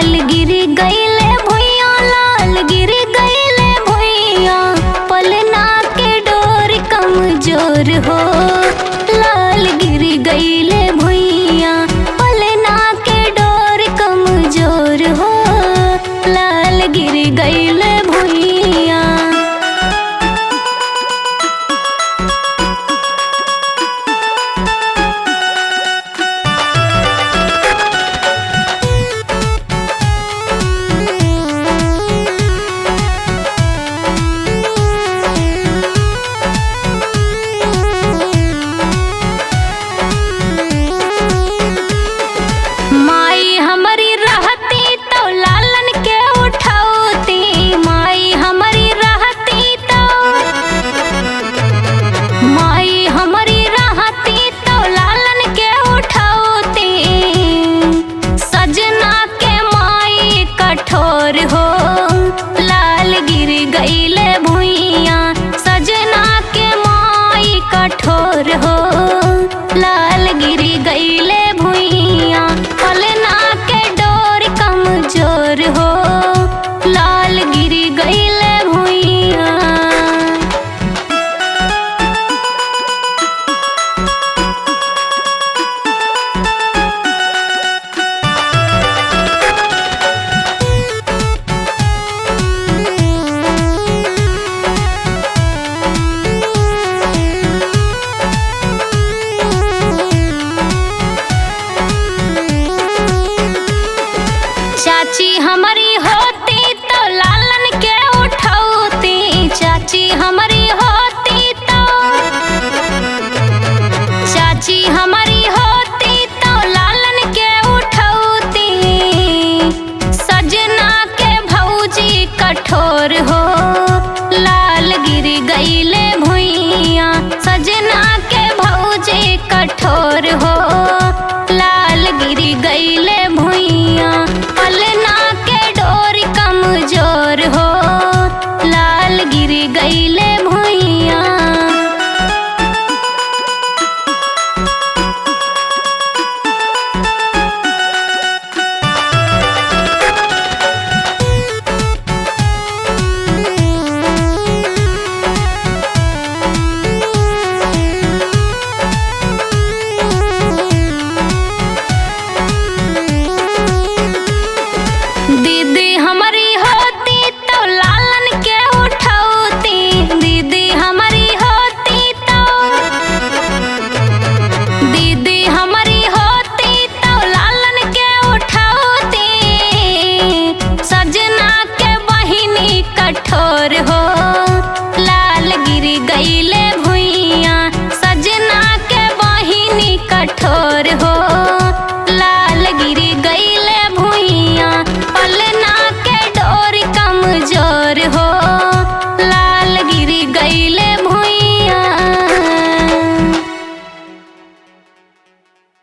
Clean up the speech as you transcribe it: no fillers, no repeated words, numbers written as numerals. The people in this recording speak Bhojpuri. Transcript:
लाल गिर गईले भुइया, लाल गिर गईले भुइया, पलना के डोर कमजोर हो। लाल गिर गईले भुइया, पलना के डोर कमजोर हो। लाल गिर गईले भुइया। माई हमारी रहती तो लालन के उठौती, माई हमारी रहती तो, माई हमारी रहती तो लालन के उठौती। सजना के माई कठोर हो। लाल गिर गईले भुइया, सजना के माई कठोर हो। लाल गिर गईले भुइया, पलना के डोर कमजोर हो। लाल गिर गईले भुइया। चाची हमारी होती तो लालन के उठौती, चाची हम